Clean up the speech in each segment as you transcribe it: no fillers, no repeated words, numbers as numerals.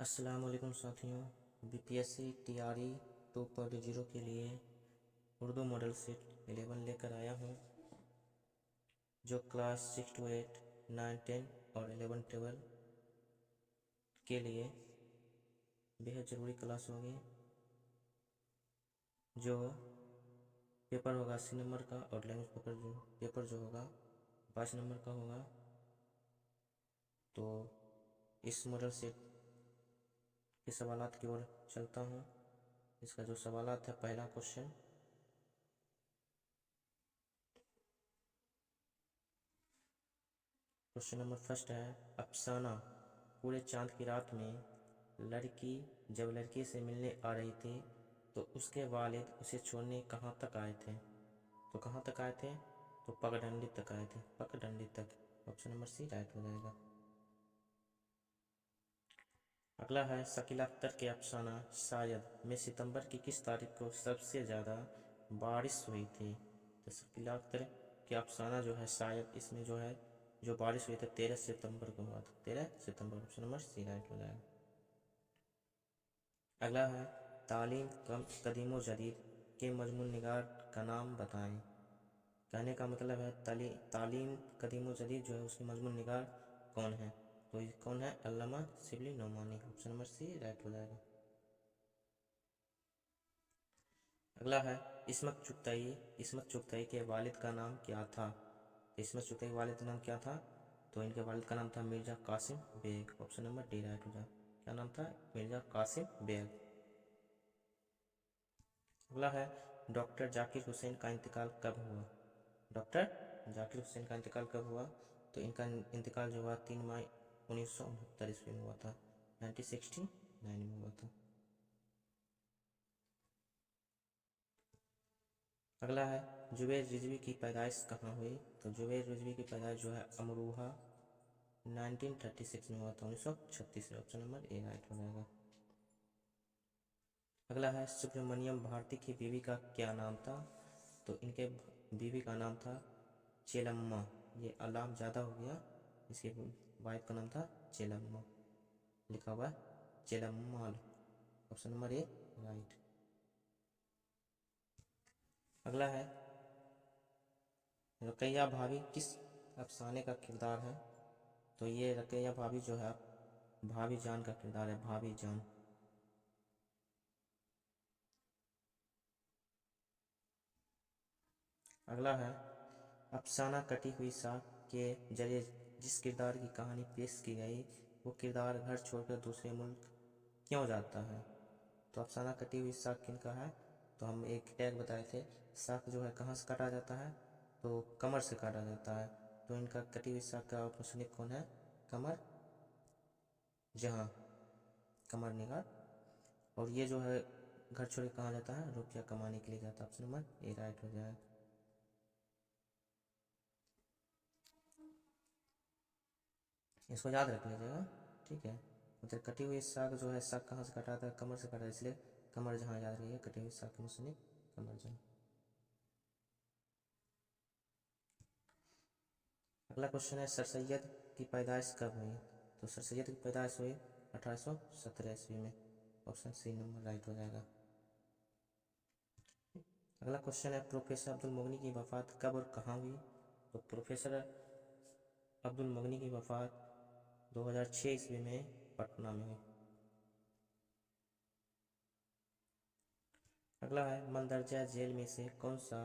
अस्सलाम वालेकुम साथियों। बीपीएससी टीआरई 2.0 के लिए उर्दू मॉडल सेट 11 लेकर आया हूँ, जो क्लास 6 to 8, 9, 10 और 11, 12 के लिए बेहद ज़रूरी क्लास होगी। जो पेपर होगा 80 नंबर का और लैंग्वेज पेपर जो होगा 22 नंबर का होगा। तो इस मॉडल सेट के सवालात की ओर चलता हूँ। इसका जो सवालात है, पहला क्वेश्चन, क्वेश्चन नंबर फर्स्ट है, अफसाना पूरे चांद की रात में लड़की जब लड़के से मिलने आ रही थी तो उसके वालिद उसे छोड़ने कहाँ तक आए थे। तो कहाँ तक आए थे? तो पगडंडी तक आए थे, पगडंडी तक। ऑप्शन नंबर सी राइट हो जाएगा। अगला है, शकील अख्तर के अफसाना शायद में सितंबर की किस तारीख को सबसे ज़्यादा बारिश हुई थी। तो शकील अख्तर के अफसाना जो है शायद, इसमें जो बारिश हुई थी 13 सितंबर को हुआ था, 13 सितंबर। ऑप्शन नंबर सी राइट हो जाएगा। अगला है, तालीम कम कदीम व जदीद के मजमून निगार का नाम बताएं। कहने का मतलब है तालीम कदीम व जदीद जो है उसके मजमून निगार कौन है। तो ये कौन है? Allama Shibli Nomani. Option number C right हो जाएगा। अगला है, इस्मत चुगताई के वालिद का नाम क्या था। तो इस्मत चुगताई के वालिद का नाम क्या था? तो इनके वालिद का नाम था Mirza Qasim Beg. Option number D right हो जाएगा। क्या नाम था? मिर्ज़ा कासिम बेग। अगला है, डॉक्टर जाकिर हुसैन का इंतकाल कब हुआ। डॉक्टर जाकिर हुसैन का इंतकाल कब हुआ? तो इनका इंतकाल जो हुआ 3 मई 1969 ईस्वी में हुआ था, 1969 में हुआ था। अगला है, जुबैर रिजवी की पैदाइश कहाँ हुई। तो जुबैर रिजवी की पैदाइश जो है अमरोहा 1936 में हुआ था, 1936 में। ऑप्शन नंबर ए राइट हो जाएगा। अगला है, सुब्रमण्यम भारती की बीवी का क्या नाम था। तो इनके बीवी का नाम था चेलम्मा। ये अलाम ज़्यादा हो गया, इसकी वाइफ का नाम था चेलम्मा, लिखा हुआ है Chellammal. Option number A right. अगला है, रकैया भाभी किस अफसाने का किरदार है। तो ये रकैया भाभी जो है भाभी जान का किरदार है, भाभी जान। अगला है, अफसाना कटी हुई साख के जरिए जिस किरदार की कहानी पेश की गई वो किरदार घर छोड़कर दूसरे मुल्क क्यों जाता है। तो अफसाना कटी हुई साख किनका है? तो हम एक टैग बताए थे, साख जो है कहाँ से काटा जाता है, तो कमर से काटा जाता है। तो इनका कटी हुई साख का मुसन्निफ कौन है? कमर जहाँ, कमर निगार। और ये जो है घर छोड़ के कहाँ जाता है? रुपया कमाने के लिए जाता है। ऑप्शन नंबर ए राइट हो जाए। इसको याद रख लीजिएगा, ठीक है। मतलब कटी हुई साग जो है, साग कहाँ से कटा था? कमर से कटा है, इसलिए कमर जहाँ याद रखिएगा, कटी हुई साग के मुसन्निफ कमर जहाँ। अगला क्वेश्चन है, सर सैयद की पैदाइश कब हुई। तो सर सैयद की पैदाइश हुई 1817 ईस्वी में। ऑप्शन सी नंबर राइट हो जाएगा। अगला क्वेश्चन है, प्रोफेसर अब्दुल मुगनी की वफ़ात कब और कहाँ हुई। तो प्रोफेसर अब्दुल मुगनी की वफ़ात 2006 ईस्वी में पटना में हुई। अगला है, मंदरजा जेल में से कौन सा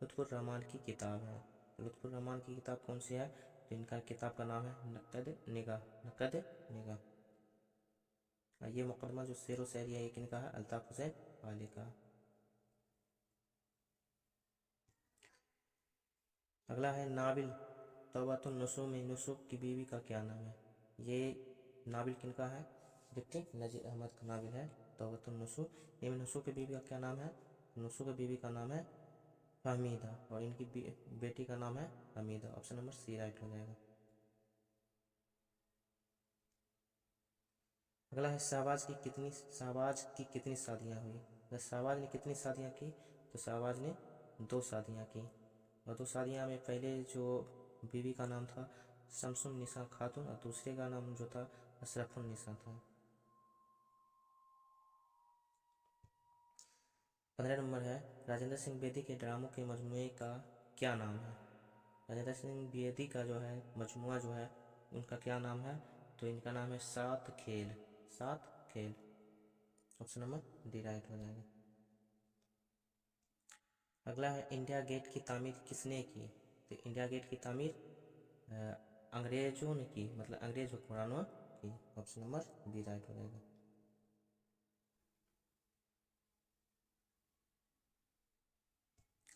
लुत्फुर रहमान की किताब है। तो लुत्फुर रहमान की किताब कौन सी है? तो इनका किताब का नाम है नक़द निगाह, नक़द निगाह। ये मुकदमा जो शेर व शायरी है, ये किनका है? अल्ताफ़ हुसैन वाली का। अगला है, नाबिल तौबातुन नुसूह में नुसूह की बीवी का क्या नाम है। ये नाबिल किनका है? डिप्टी नजीर अहमद का नाबिल है तौबातुन नुसूह। इनमें नुसूह की बीवी का क्या नाम है? नुसूह की बीवी का नाम है फहमीदा, और इनकी बेटी का नाम है Hamida. Option number C right हो जाएगा। अगला है, शहबाज की कितनी शादियाँ हुई। तो शहबाज ने कितनी शादियाँ की। तो शहबाज ने 2 शादियाँ की, और 2 शादियाँ में पहले जो बीवी का नाम था शमसुन निसा खातून, और दूसरे का नाम जो था अशरफुन निसा था। 15 नंबर है, राजेंद्र सिंह बेदी के ड्रामों के मजमूए का क्या नाम है? राजेंद्र सिंह बेदी का जो है मजमुआ जो है उनका क्या नाम है? तो इनका नाम है सात खेल। सात खेल, ऑप्शन नंबर डी राइट हो जाएगा। अगला है, इंडिया गेट की तामीर किसने की? तो इंडिया गेट की तामीर अंग्रेजों ने की, मतलब अंग्रेज हुक्मरानों की। ऑप्शन नंबर बी राइट हो जाएगा।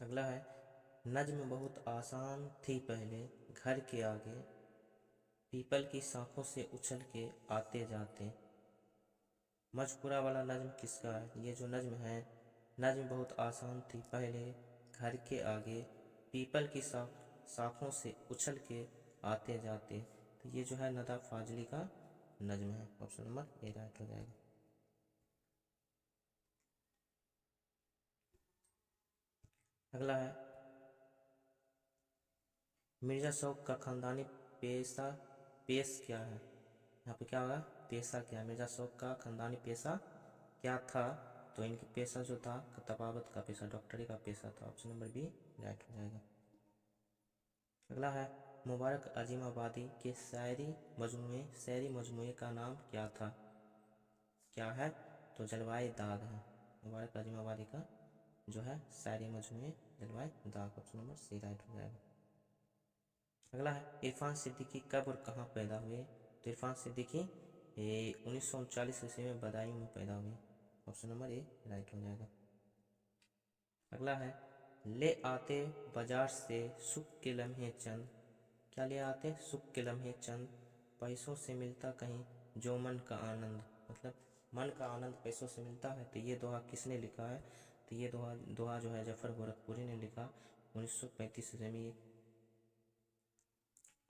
अगला है, नज्म बहुत आसान थी पहले, घर के आगे पीपल की शाखों से उछल के आते जाते। मजपूरा वाला नज्म किसका है? ये जो नज्म है, नज्म बहुत आसान थी पहले, घर के आगे पीपल की शाखों से उछल के आते जाते, तो ये जो है नदा फाजली का नज्म है। ऑप्शन नंबर ए राइट हो जाएगा। अगला है, मिर्जा शौक का खानदानी पेशा पेश क्या है? यहाँ पे क्या होगा? पेशा क्या है? मिर्जा शौक का खानदानी पेशा क्या था? तो इनकी पेशा जो था तबाबत का पेशा, डॉक्टरी का पेशा था। ऑप्शन नंबर बी राइट हो जाएगा। अगला है, मुबारक अजीमाबादी के शायरी मजमूए का नाम क्या था? क्या है? तो जलवाए दाग है। मुबारक अजीमाबादी का जो है शायरी मजमूए जलवाए दाग। ऑप्शन नंबर सी राइट हो जाएगा। अगला है, इरफान सिद्दीकी कब और कहाँ पैदा हुए? तो इरफान सिद्दीकी 1939 ईस्वी में बदायूं में पैदा हुए। ऑप्शन नंबर ए राइट हो जाएगा। अगला है, ले आते बाजार से सुख के लम्हे चंद। क्या ले आते? सुख के लम्हे चंद, पैसों से मिलता कहीं जो मन का आनंद, मतलब मन का आनंद पैसों से मिलता है। तो ये दोहा किसने लिखा है? तो ये दोहा दोहा जो है जफर गोरखपुरी ने लिखा 1935 ईस्वी में।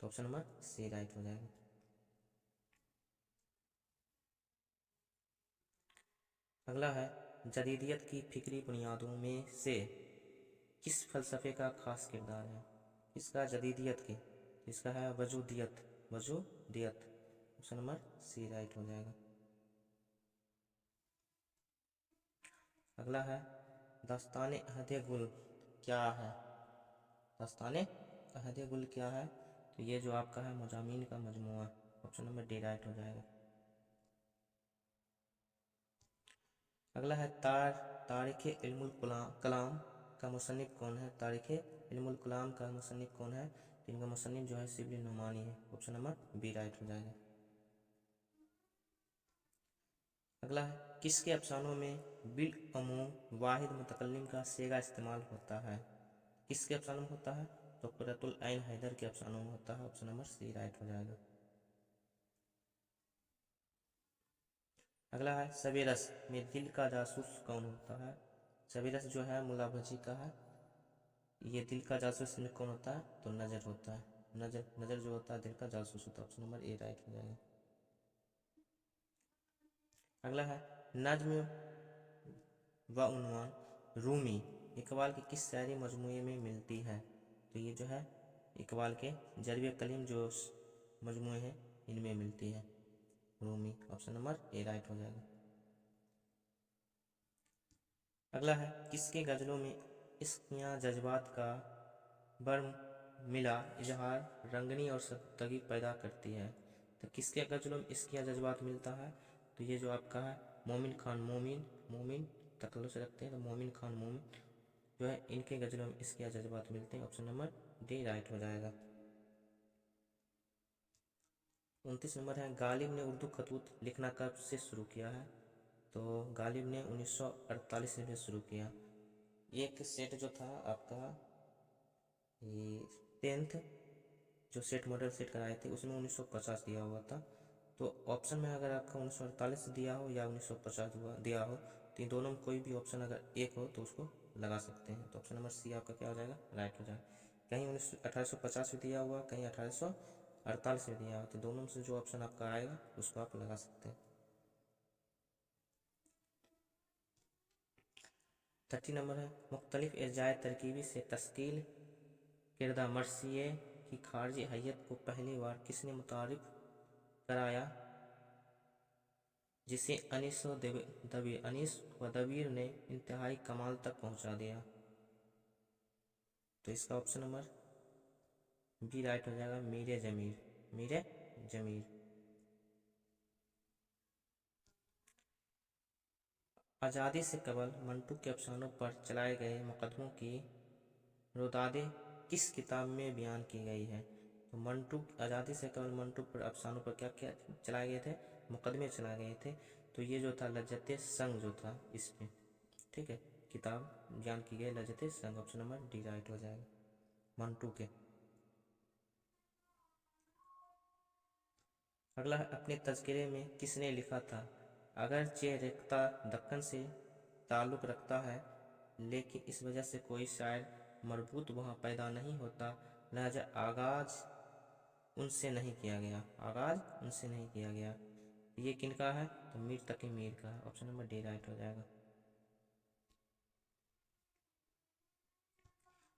तो ऑप्शन नंबर सी राइट हो जाएगा। अगला है, जदीदियत की फिक्री बुनियादों में से किस फलसफे का खास किरदार है? किसका? जदीदियत की। इसका है वजूदियत। वजूदियत, ऑप्शन नंबर सी राइट हो जाएगा। अगला है, दास्तान अहद गुल क्या है? दास्तान अहद गुल क्या है? तो ये जो आपका है मजामीन का मजमुआ। ऑप्शन नंबर डी राइट हो जाएगा। अगला है, तारिख इल्मुल कलाम का मुसन्निफ कौन है? तारिख इल्मुल कलाम का मुसन्निफ कौन है? तो इनका मुसन्निफ जो है शिबली नुमानी है। ऑप्शन नंबर बी राइट हो जाएगा। अगला है, किसके अफसानों में बिल अमूम वाहिद मुतकल्लिम का सेगा इस्तेमाल होता है? किसके अफसानों में होता है? तो कुर्रतुल ऐन हैदर के अफसानों में होता है। ऑप्शन नंबर सी राइट हो जाएगा। अगला है, सवेरस में दिल का जासूस कौन होता है? सवेरस जो है मुला भजी का है। ये दिल का जासूस में कौन होता है? तो नजर होता है। नजर नजर जो होता है दिल का जासूस होता है। ऑप्शन नंबर ए राइट हो जाएगा। अगला है, नज्म व उन्वान रूमी इकबाल के किस शायरी मजमूए में मिलती है? तो ये जो है इकबाल के जरबे कलीम जो मजमूए हैं इनमें मिलती है Rumi. Option number A right हो जाएगा। अगला है, किसके गज़लों में इश्क या जज्बात का बर्म मिला इजहार रंगनी और सख्तगी पैदा करती है? तो किसके गज़लों में इश्क या जज्बात मिलता है? तो ये जो आपका है मोमिन खान मोमिन मोमिन तकल्लुफ़ से रखते हैं, तो मोमिन खान मोमिन जो है इनके गज़लों में इश्क या जज्बात मिलते हैं। ऑप्शन नंबर डी राइट हो जाएगा। 29 नंबर है, गालिब ने उर्दू खतूत लिखना कब से शुरू किया है? तो गालिब ने 1948 में शुरू किया। एक सेट जो था आपका ये 10th जो सेट मॉडल सेट कराए थे उसमें 1950 दिया हुआ था। तो ऑप्शन में अगर आपका 1948 दिया हो या 1950 दिया हो, तो इन दोनों में कोई भी ऑप्शन अगर एक हो तो उसको लगा सकते हैं। तो ऑप्शन नंबर सी आपका क्या हो जाएगा? राइट हो जाएगा। कहीं 1850 में दिया हुआ, कहीं 1848 में दिया हुआ, तो दोनों में से जो ऑप्शन आपका आएगा उसको आप लगा सकते हैं। 30 नंबर है, मुख्तलिफ एजाय तरकीबी से तश्कील किरदा मरसिए की खारजी हैयत को पहली बार किसने मुतारिफ कराया? जिसे अनीस व दबीर ने इंतहाई कमाल तक पहुंचा दिया। तो इसका ऑप्शन नंबर बी राइट हो जाएगा, मीरे जमीर। मीरे जमीर। आज़ादी से कबल मंटू के अफसानों पर चलाए गए मुकदमों की रुदादे किस किताब में बयान की गई है? तो मंटू, आज़ादी से कबल मंटू पर अफसानों पर क्या क्या चलाए गए थे? मुकदमे चलाए गए थे। तो ये जो था लज्जते संग जो था इसमें, ठीक है, किताब बयान की गई लज्जते संग। ऑप्शन नंबर डी राइट हो जाएगा, मंटू के। अगला है, अपने तज़किरे में किसने लिखा था? अगरचे रेख्ता दक्कन से ताल्लुक़ रखता है, लेकिन इस वजह से कोई शायर मरबूत वहाँ पैदा नहीं होता, लिहाजा आगाज़ उनसे नहीं किया गया। आगाज़ उनसे नहीं किया गया। ये किनका है? तो मीर तकी मीर का है। ऑप्शन नंबर डी राइट हो जाएगा।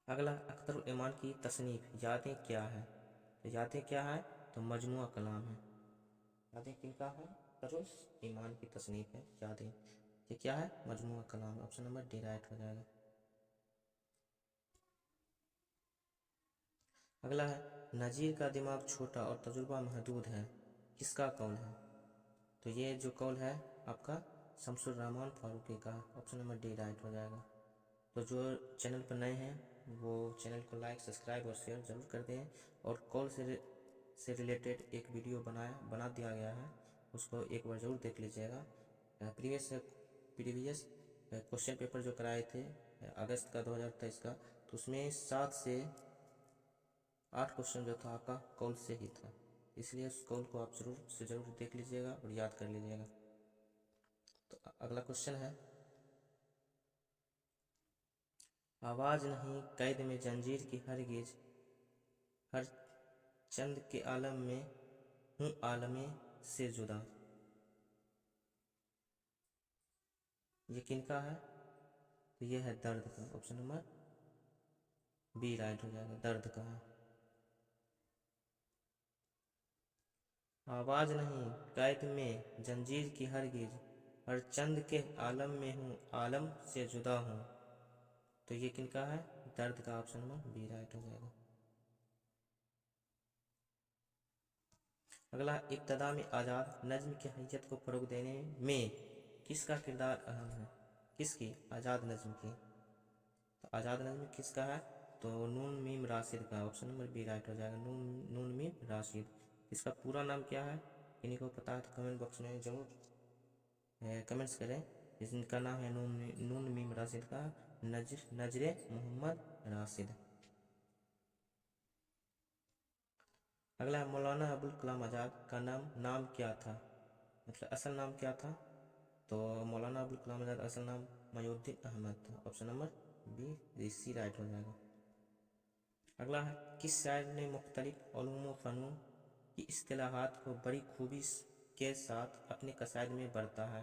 अगला, अख्तर ईमान की तसनीफ़ यादें क्या है? तो यादें क्या है? तो मजमुआ कलाम है। यादें किनका है? अख्तर ईमान की तसनीफ़ है यादें। ये क्या है? मजमुआ कलाम। ऑप्शन नंबर डी राइट हो जाएगा। अगला है, नज़ीर का दिमाग छोटा और तजुर्बा महदूद है, किसका कौल है? तो ये जो कौल है आपका शमसुर रहमान फारूकी का। ऑप्शन नंबर डी राइट हो जाएगा। तो जो चैनल पर नए हैं वो चैनल को लाइक, सब्सक्राइब और शेयर ज़रूर कर दें। और कॉल से रिलेटेड एक वीडियो बना दिया गया है, उसको एक बार ज़रूर देख लीजिएगा। प्रीवियस क्वेश्चन पेपर जो कराए थे अगस्त का 2023 का, तो उसमें 7 से 8 क्वेश्चन जो था आपका कॉल से ही था, इसलिए उस कॉल को आप ज़रूर देख लीजिएगा और याद कर लीजिएगा। तो अगला क्वेश्चन है, आवाज़ नहीं कैद में जंजीर की हरगिज, हर चंद के आलम में हूँ आलमे से जुदा, ये किनका है? तो ये है दर्द का। ऑप्शन नंबर बी राइट हो जाएगा, दर्द का है। आवाज़ नहीं कैद में जंजीर की हरगिज, हर चंद के आलम में हूँ आलम से जुदा हूँ, तो ये किनका है? दर्द का। ऑप्शन नंबर बी राइट हो जाएगा। अगला, इब्तदा में आज़ाद नज्म की हैसियत को फ़रोग़ देने में किसका किरदार अहम है? किसकी? आज़ाद नज्म की। तो आज़ाद नज्म किसका है? तो नून मीम राशिद का। ऑप्शन नंबर बी राइट हो जाएगा, नून मीम राशिद। इसका पूरा नाम क्या है? किन्हीं को पता है तो कमेंट बॉक्स में ज़रूर कमेंट्स करें। इसका नाम है नून मीम राशिद का नजरे मोहम्मद राशिद। अगला है, मौलाना अबुल कलाम आज़ाद का नाम क्या था? मतलब असल नाम क्या था? तो मौलाना अबुल कलाम आज़ाद असल नाम मयूद्दीन अहमद था। Option number B C right हो जाएगा। अगला है, किस शायर ने मुख्तलिफ उलूम व फ़नून की इस्तिलाहात को बड़ी खूबी के साथ अपने कसायद में बरता है?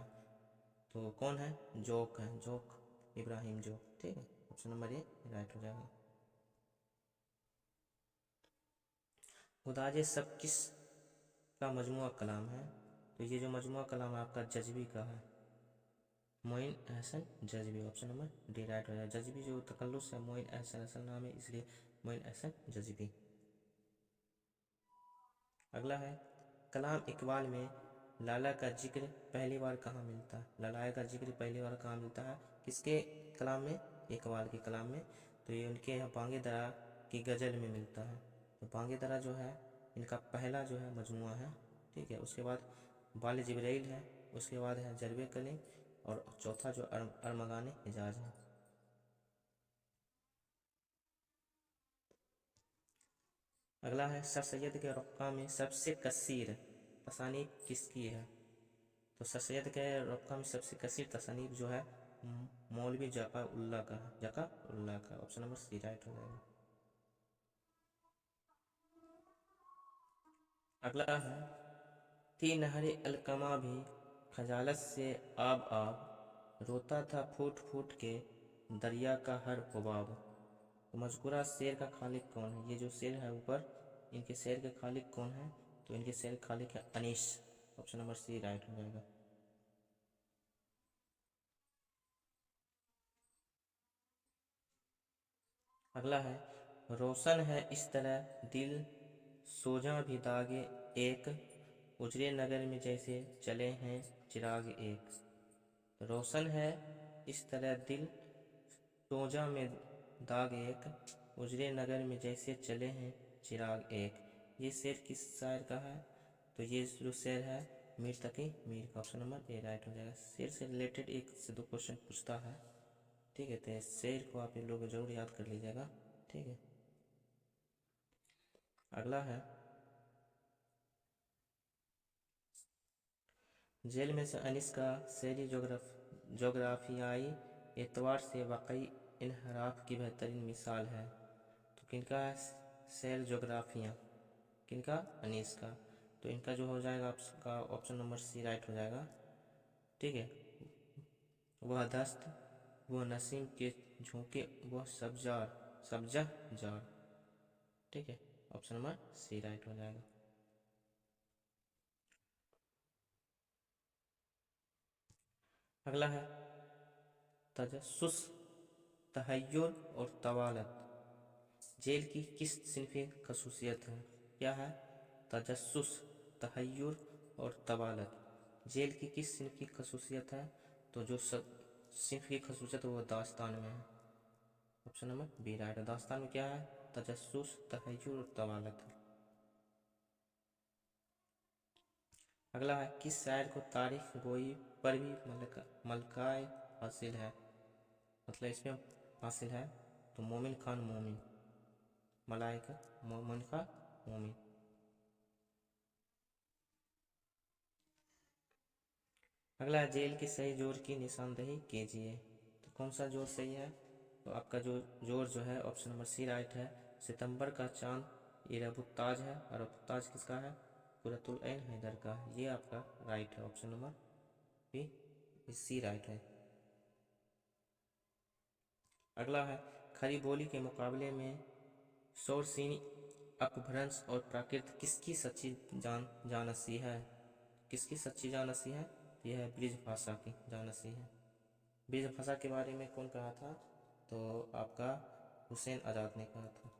तो कौन है? जोक है, जोक, इब्राहिम जोक। ठीक है, ऑप्शन नंबर ए राइट हो जाएगा। खुदाजे सब किस का मजमुआ कलाम है? तो ये जो मजमुआ कलाम है आपका जज़्बी का है, Moin Ahsan Jazbi. Option number D right हो जाएगा। जज़्बी जो तकल्लुस है, मोइन अहसन असल नाम है, इसलिए मोइन अहसन जज़्बी। अगला है, कलाम इकबाल में लाला का जिक्र पहली बार कहाँ मिलता है? लाला का जिक्र पहली बार कहाँ मिलता है? किसके कलाम में? इकबाल के कलाम में। तो ये उनके यहाँ बांगे दरा की गज़ल में मिलता है। तो बांगे दरा जो है इनका पहला जो है मजमुआ है। ठीक है, उसके बाद बाल जिब्राइल है, उसके बाद है जरबे कलीम, और चौथा जो अरमगान हिजाज है। अगला है, सर सैयद के रक़्क़ा में सबसे कसीर तसानीफ किसकी है? तो सर सैयद के रक़्क़ा में सबसे कसीर तसानीफ जो है मौलवी जका उल्ला का है, जका उल्ला का। ऑप्शन नंबर सी राइट हो जाएगा। अगला है, थी नहर अलकमा भी खजालत से आब आब, रोता था फूट फूट के दरिया का हर हुबाब। तो मज़कूरा शेर का खालिक कौन है? ये जो शेर है ऊपर, इनके शेर के खालिक कौन है? तो इनके शेर के खालिक है Anees. Option number C right हो जाएगा। अगला है, रोशन है इस तरह दिल, सोजा भी दागे एक, उजरे नगर में जैसे चले हैं चिराग एक। रोशन है इस तरह दिल, सोजा में दाग एक, उजरे नगर में जैसे चले हैं चिराग एक। ये शेर किस शायर का है? तो ये जो शेर है मीर तकी मीर का। ऑप्शन नंबर ए राइट हो जाएगा। शेर से रिलेटेड एक से दो क्वेश्चन पूछता है, ठीक है, तो शेर को आप लोग जरूर याद कर लीजिएगा, ठीक है। अगला है, जेल में से अनिस का शहरी जोग्राफियाई एतवार से वाकई इनहराफ की बेहतरीन मिसाल है। तो किनका है शहर जोग्राफिया? किनका? अनीस का। तो इनका जो हो जाएगा आपका ऑप्शन नंबर सी राइट हो जाएगा, ठीक है। वह दस्त, वह नसीम के झोंके, वह सब्जा जार, ठीक है। ऑप्शन नंबर सी राइट हो जाएगा। अगला है, तजस्सुस, तहय्युर और तवालत जेल की किस सिनफी खसूसियत है? क्या है? तजस्सुस, तहय्युर और तवालत जेल की किस सिनफ की खसूसियत है? तो जो सब सिनफ की खसूसियत है वो दास्तान में है। ऑप्शन नंबर बी राइट है। दास्तान में क्या है? तजस्सुस, तहय्युर और तवालत है। अगला है, किस शायर को तारीख गोई पर भी मलकाए हासिल है? मतलब इसमें हासिल है, तो मोमिन खान मोमिन, मलाइका मोमिन खान मोमिन। अगला है, जेल के सही जोर की निशानदेही कीजिए। तो कौन सा जोर सही है? तो आपका जो जोर जो है ऑप्शन नंबर सी राइट है। सितंबर का चांद ये रबुत्ताज है, और रबुत्ताज किसका है? कुरतुल ऐन हैदर का। ये आपका राइट है, option number B C right है। अगला है, खरी बोली के मुकाबले में शोरसीनी, अपभ्रंश और प्राकृत किसकी सच्ची जानसी है? किसकी सच्ची जानसी है? यह है ब्रिज भाषा की जानसी है। ब्रिज भाषा के बारे में कौन कहा था? तो आपका हुसैन आज़ाद ने कहा था।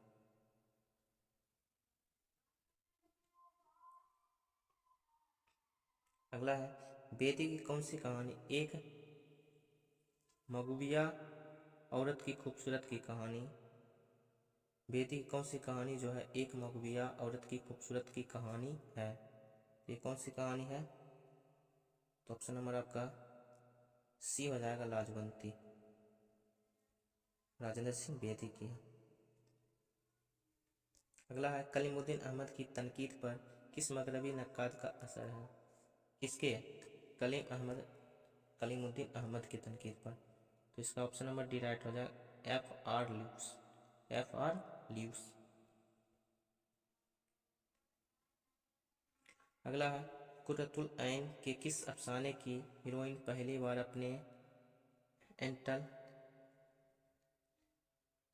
अगला है, बेदी की कौन सी कहानी एक मगुबिया औरत की खूबसूरत की कहानी? बेदी की कौन सी कहानी जो है एक मगुबिया औरत की खूबसूरत की कहानी है? ये कौन सी कहानी है? तो ऑप्शन नंबर आपका सी हो जाएगा, लाजवंती, राजेंद्र सिंह बेदी की है। अगला है, कलीमुद्दीन अहमद की तनकीद पर किस मगरबी नक्काद का असर है? किसके? कलीमुद्दीन अहमद की तनकीद पर। तो इसका ऑप्शन नंबर डी राइट हो जाएगा, F R Luce. F R Luce. अगला है, कुर्रतुल ऐन के किस अफसाने की हीरोइन पहली बार अपने एंटल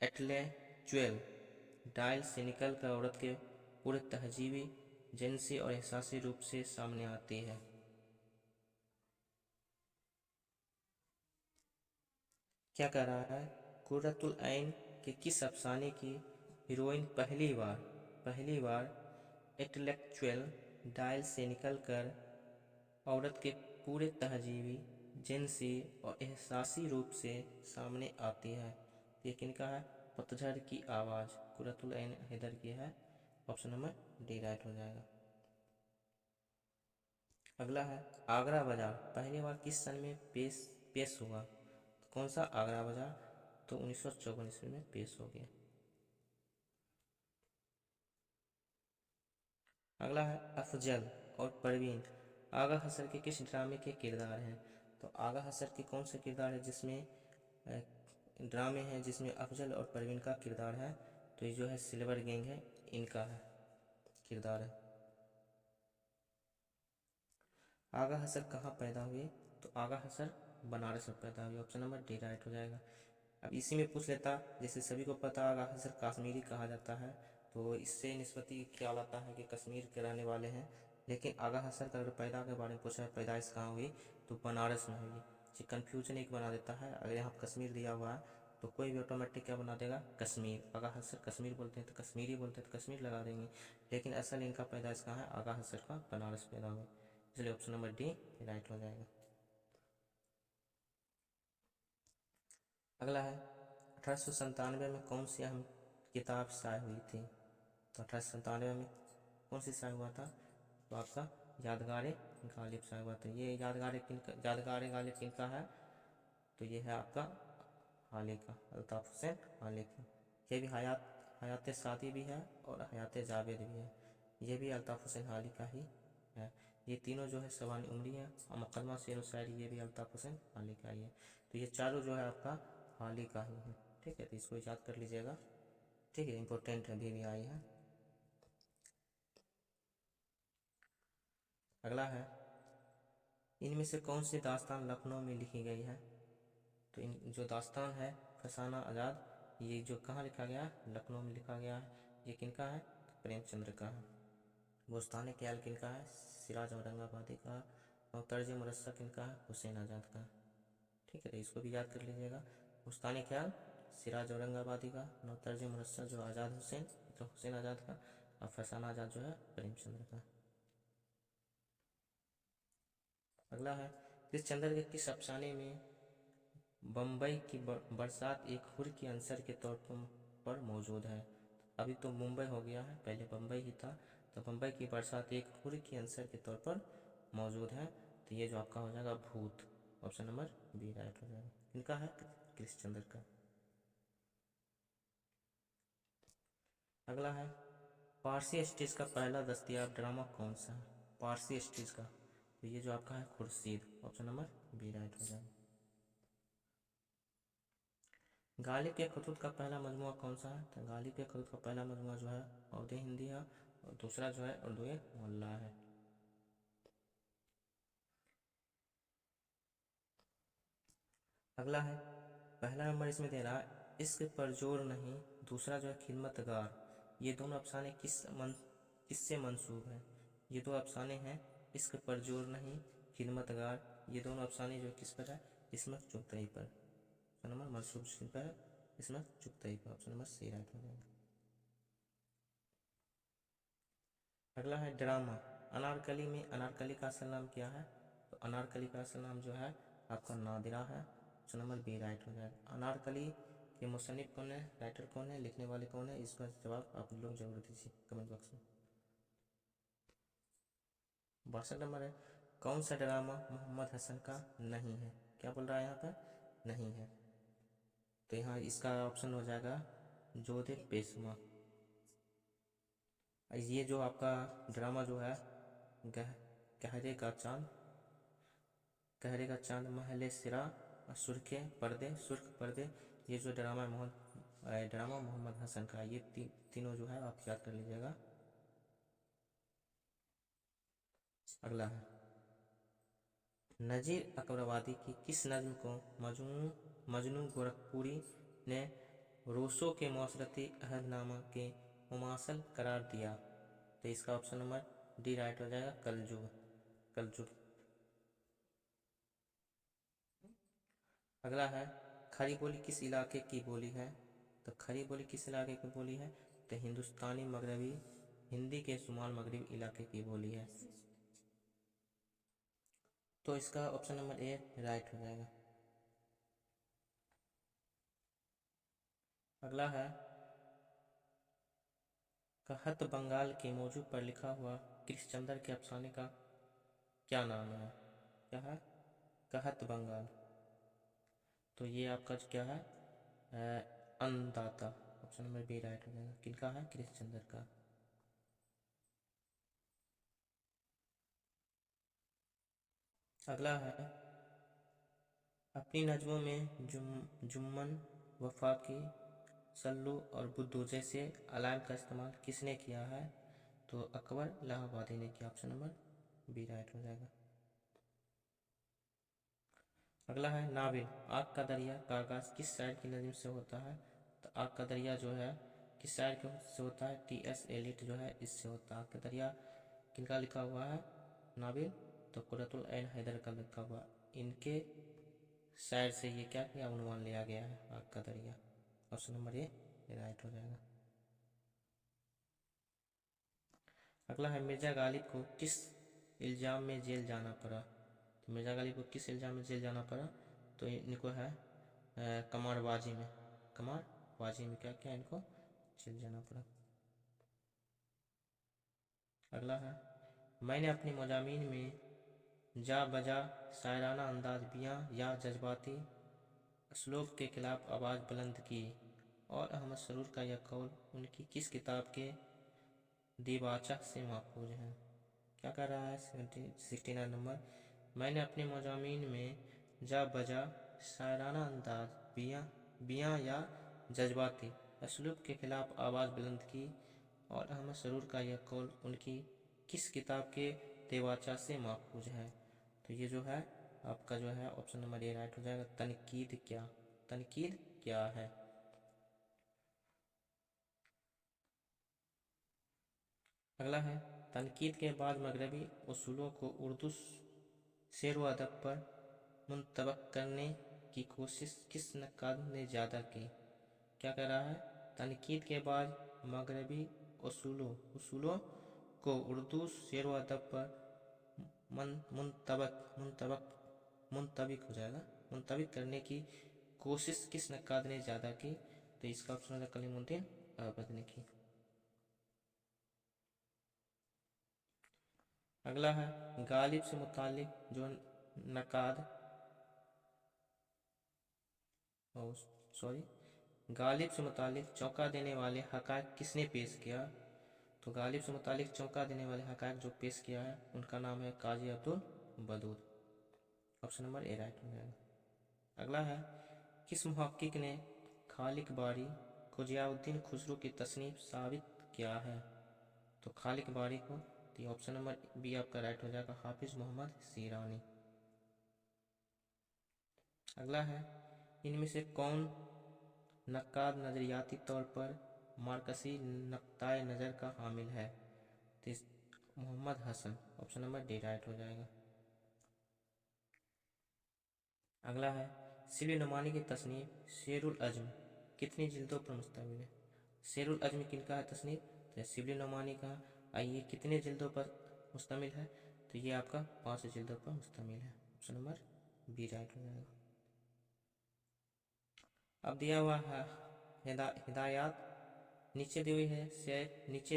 एटलेचुअल डायल से निकल कर औरत के पूरे तहजीबी, जिनसी और एहसासी रूप से सामने आती है? क्या कह रहा है? कुर्रतुल ऐन के किस अफसाने की हीरोइन पहली बार इंटेलेक्चुअल डायल से निकलकर औरत के पूरे तहजीबी, जिनसी और एहसासी रूप से सामने आती है? ये किनका है? पतझड़ की आवाज़, कुर्रतुल ऐन हैदर की है। ऑप्शन नंबर डी राइट हो जाएगा। अगला है, आगरा बाजार पहली बार किस सन में पेश हुआ? तो कौन सा आगरा बाजार? तो 1954 ईस्वी में पेश हो गया। अगला है, अफजल और परवीन आगा हसर के किस ड्रामे के किरदार हैं? तो आगा हसर के कौन से किरदार है जिसमें ड्रामे हैं जिसमें अफजल और परवीन का किरदार है? तो ये जो है सिल्वर गैंग है, इनका है किरदार है। आगा हसर कहाँ पैदा हुए? तो आगा हसर बनारस में पैदा हुए। ऑप्शन नंबर डी राइट हो जाएगा। अब इसी में पूछ लेता, जैसे सभी को पता आगा हसर कश्मीरी कहा जाता है, तो इससे निस्बती ख्याल आता है कि कश्मीर के रहने वाले हैं। लेकिन आगा हसर का अगर पैदा के बारे में पूछा है, पैदाइश कहाँ हुई, तो बनारस में हुई। ये कन्फ्यूजन एक बना देता है, अगर यहाँ कश्मीर दिया हुआ है तो कोई भी ऑटोमेटिक क्या बना देगा, कश्मीर। आगा हसर कश्मीर बोलते हैं तो कश्मीरी बोलते हैं तो कश्मीर लगा देंगे, लेकिन असल इनका पैदाइश कहाँ है, आगा हसर का बनारस पैदा हुआ, इसलिए ऑप्शन नंबर डी राइट हो जाएगा। अगला है 1897 में कौन सी अहम किताब शाये हुई थी। तो 1897 में कौन सी शाये हुआ था, तो आपका यादगार गालिब शाये हुआ था। ये यादगार गालिब किनका है, तो ये है आपका हाली का, अल्ताफ़ हुसैन हाली का। ये भी हयात सादी भी है और हयात जावेद भी है, ये भी अल्ताफ़ हुसैन हाली का ही है। ये तीनों जो है सवानी उमरी है, और मुकदमा शेर व शायरी ये भी अल्ताफ़ हुसैन हाली का ही है। तो ये चारों जो है आपका हाली का ही है, ठीक है, तो इसको याद कर लीजिएगा, ठीक है, इम्पोर्टेंट अभी भी आई है। अगला है इनमें से कौन सी दास्तान लखनऊ में लिखी गई है। तो इन जो दास्तान है फसाना आज़ाद, ये जो कहाँ लिखा गया है, लखनऊ में लिखा गया है। ये किनका है, प्रेमचंद्र का है। बोस्तान ख्याल किनका है, सिराज औरंगाबादी का। और तर्ज मुरस्सा किनका है, हुसैन आज़ाद का, ठीक है, तो इसको भी याद कर लीजिएगा। बोस्तान ख्याल सिराज औरंगाबादी का, नौ तर्ज मुरस्सा जो आज़ाद हुसैन, तो हुसैन आज़ाद का, और फसाना आज़ाद जो है प्रेमचंद्र का। अगला है कृष्णचंद्र के किस अफसाने में बम्बई की बरसात एक हुर की अंसर के तौर पर मौजूद है। अभी तो मुंबई हो गया है, पहले बम्बई ही था, तो बम्बई की बरसात एक हुर की अंसर के तौर पर मौजूद है। तो ये जो आपका हो जाएगा भूत, ऑप्शन नंबर बी राइट हो जाएगा। इनका है कृष्णचंद्र का। अगला है पारसी स्टेज का पहला दस्तयाब ड्रामा कौन सा है, पारसी स्टेज का, तो ये जो आपका है Khurshid, option number B right हो जाएगा। गालिब के खतूत का पहला मजमुआ कौन सा है, तो गालिब के खतूत का पहला मजमुआ जो है औदे हिंदी है, और दूसरा जो है उर्दू मोहल्ला है। अगला है पहला नंबर इसमें दे रहा है इश्क पर जोर नहीं, दूसरा जो है खिदमतगार, ये दोनों अफसाने किससे मंसूब है। ये दो अफसाने हैं इश्क पर जोर नहीं, खिदमतगार, ये दोनों अफसाने जो किस पर है, इस्मत चुगताई पर, ऑप्शन नंबर मंसूब किस पर है, इस्मत चुगताई पर, ऑप्शन नंबर सी राइट हो जाएगा। अगला है ड्रामा अनारकली में अनारकली का असल नाम क्या है, तो अनारकली का असल नाम जो है आपका नादिरा है, ऑप्शन नंबर बी राइट हो जाएगा। अनारकली के मुसन्निफ कौन है, राइटर कौन है, लिखने वाले कौन है, इसका जवाब आप लोग जरूर दीजिए कमेंट बॉक्स में। 62 नंबर है कौन सा ड्रामा मोहम्मद हसन का नहीं है, क्या बोल रहा है यहाँ पर, नहीं है, तो यहाँ इसका ऑप्शन हो जाएगा जोधे पेशवा। ये जो आपका ड्रामा जो है गह कहरे का चांद, कहरे का चांद, महले सिरा, सुर्ख पर्दे, ये जो ड्रामा मोहम्मद हसन का, ये तीनों जो है आप याद कर लीजिएगा। अगला है नज़ीर अकबराबादी की किस नज़्म को मजनू गोरखपुरी ने रूसो के मौसरती अहदनामा के मुमासल करार दिया, तो इसका ऑप्शन नंबर डी राइट हो जाएगा, कलजुग, कलजुग। अगला है खड़ी बोली किस इलाके की बोली है, तो खड़ी बोली किस इलाके की बोली है, तो हिंदुस्तानी मगरबी हिंदी के शुमाल मगरबी इलाके की बोली है, तो इसका ऑप्शन नंबर ए राइट हो जाएगा। अगला है कहत बंगाल के मौजू पर लिखा हुआ कृष्णचंद्र के अफसाने का क्या नाम है, क्या है, कहत बंगाल, तो ये आपका क्या है अन्नदाता, ऑप्शन नंबर बी राइट हो जाएगा। किनका है, कृष्णचंद्र का। अगला है अपनी नज़्मों में जुम्मन, वफाकी, सल्लू और बुद्धू जैसे अलाइम का इस्तेमाल किसने किया है, तो अकबर इलाहाबादी ने किया, ऑप्शन नंबर बी राइट हो जाएगा। अगला है नाविल आग का दरिया का आगाज किस शायर की नज़्म से होता है, तो आग का दरिया जो है किस शायर के से होता है, टी.एस. एलियट जो है इससे होता है। आग का दरिया किनका लिखा हुआ है, नाविल, तो कुर्रतुल ऐन हैदर का लिखा हुआ, इनके शायर से ये क्या किया, अनुमान लिया गया है, आग का दरिया। ऑप्शन नंबर ए राइट हो जाएगा। अगला है मिर्जा गालिब को किस इल्ज़ाम में जेल जाना पड़ा। तो मिर्जा गालिब को किस इल्ज़ाम में जेल जाना पड़ा, तो इनको है कमारबाजी में, कमारबाजी में क्या क्या इनको जेल जाना पड़ा। अगला है मैंने अपनी मज़ामीन में जा बजा शायराना अंदाज बियाँ या जज्बाती असलूब के खिलाफ आवाज़ बुलंद की, और अहमद सरूर का यह कौल उनकी किस किताब के दिबाचा से माखूज है। क्या कर रहा है 69 नंबर, मैंने अपने मज़ामीन में जा बजा शायराना अंदाज बियाँ या जज्बाती असलूब के खिलाफ आवाज़ बुलंद की, और अहमद सरूर का यह कौल उनकी किस किताब के दिबाचा से माखूज है। तो ये जो है आपका जो है ऑप्शन नंबर ए राइट हो जाएगा। तनकीद क्या है। अगला है तनकीद के बाद मगरबी उसूलों को उर्दू शेर व अदब पर मुंतबक करने की कोशिश किस नक्काद ने ज़्यादा की। क्या कह रहा है, तनकीद के बाद मगरबी उसूलों को उर्दू शेर व अदब पर मुंतबिक हो जाएगा, मुंतबिक करने की कोशिश किस नक्काद ने ज़्यादा की। तो इसका ऑप्शन होगा कलीमुद्दीन अहमद ने की। अगला है गालिब से मुतालिक जो नकाद गालिब से मुतालिक चौंका देने वाले हक़ाइक़ किसने पेश किया। तो गालिब से मुतालिक चौंका देने वाले हक़ाइक़ जो पेश किया है उनका नाम है Qazi Abdul Badood. Option number A right हो जाएगा। अगला है किस मुहक्किक ने खालिक बारी को जियाउद्दीन खुसरो की तसनीफ साबित किया है। तो खालिक बारी को, तो ऑप्शन नंबर बी आपका राइट हो जाएगा, हाफिज मोहम्मद सीरानी। अगला है इनमें से कौन नक्काद नज़रियाती तौर पर मार्कसी नक्ताए नज़र का हामिल है। तो Mohammad Hasan, option number D right हो जाएगा। अगला है शिबली नुमानी की तसनीफ शेरुल अज़्म कितनी जिल्दों पर मुश्तमिल है। शेरुल अज़्म किनका है तसनीफ, तो शिबली नुमानी का। आइए कितने जिल्दों पर मुश्तमिल है, तो ये आपका 5 जिल्दों पर मुश्तमिल है। ऑप्शन नंबर बी राइट हो जाएगा। अब दिया हुआ है हिदायत नीचे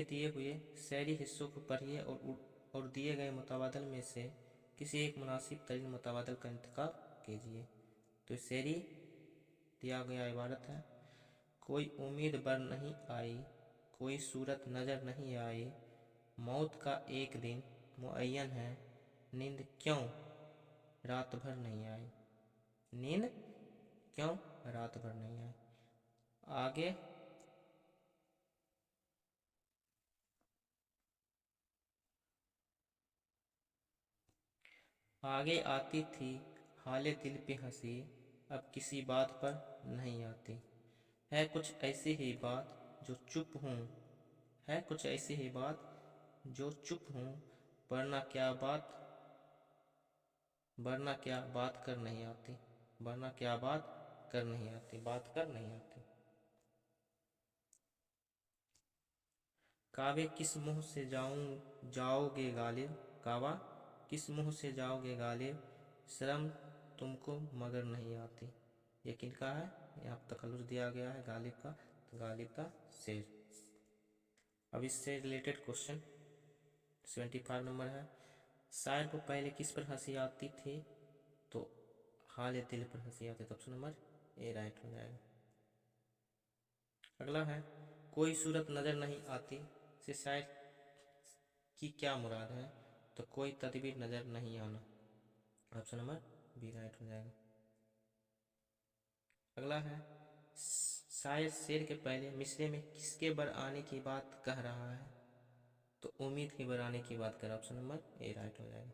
दिए हुए शेरी हिस्सों को पढ़िए और दिए गए मुतबादल में से किसी एक मुनासिब तरीन मुतबादल का इंतखाब कीजिए। तो शेरी दिया गया इबारत है, कोई उम्मीद बर नहीं आई, कोई सूरत नज़र नहीं आई, मौत का एक दिन मुअय्यन है, नींद क्यों रात भर नहीं आई, नींद क्यों रात भर नहीं आई। आगे आगे आती थी हाले दिल पे हंसी, अब किसी बात पर नहीं आती, है कुछ ऐसी ही बात जो चुप हूँ, है कुछ ऐसी ही बात जो चुप हूँ, वरना क्या बात कर नहीं आती, वरना क्या बात कर नहीं आती, बात कर नहीं आती। काबे किस मुँह से जाओगे गालिब, काबा किस मुँह से जाओगे गालिब, शर्म तुमको मगर नहीं आती। ये किनका है, यहाँ पर तखल्लुस दिया गया है गालिब का, तो गालिब का शेर। अब इससे रिलेटेड क्वेश्चन 75 नंबर है, शायर को पहले किस पर हंसी आती थी। तो हाल दिल पर हंसी आती, तो ऑप्शन नंबर ए राइट हो जाएगा। अगला है कोई सूरत नज़र नहीं आती से शायर की क्या मुराद है। तो कोई तदबीर नज़र नहीं आना, ऑप्शन नंबर बी राइट हो जाएगा। अगला है शायर शेर के पहले मिसरे में किसके बर आने की बात कह रहा है। तो उम्मीद के बर आने की बात कर रहा है, ऑप्शन नंबर ए राइट हो जाएगा।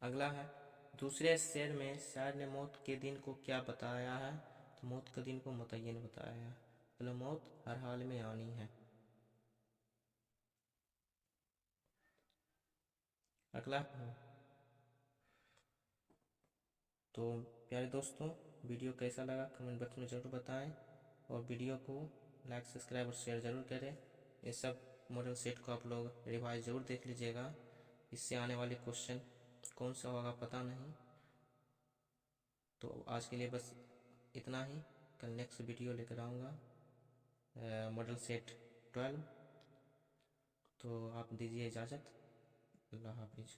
अगला है दूसरे शेर में शायर ने मौत के दिन को क्या बताया है। तो मौत के दिन को मुतय्यन बताया है, मतलब मौत हर हाल में आनी है। अगला तो प्यारे दोस्तों, वीडियो कैसा लगा कमेंट बॉक्स में ज़रूर बताएं, और वीडियो को लाइक सब्सक्राइब और शेयर ज़रूर करें। ये सब मॉडल सेट को आप लोग रिवाइज ज़रूर देख लीजिएगा, इससे आने वाले क्वेश्चन कौन सा होगा पता नहीं। तो आज के लिए बस इतना ही, कल नेक्स्ट वीडियो लेकर आऊँगा मॉडल सेट 12। तो आप दीजिए इजाज़त। अल्लाह हाफिज़।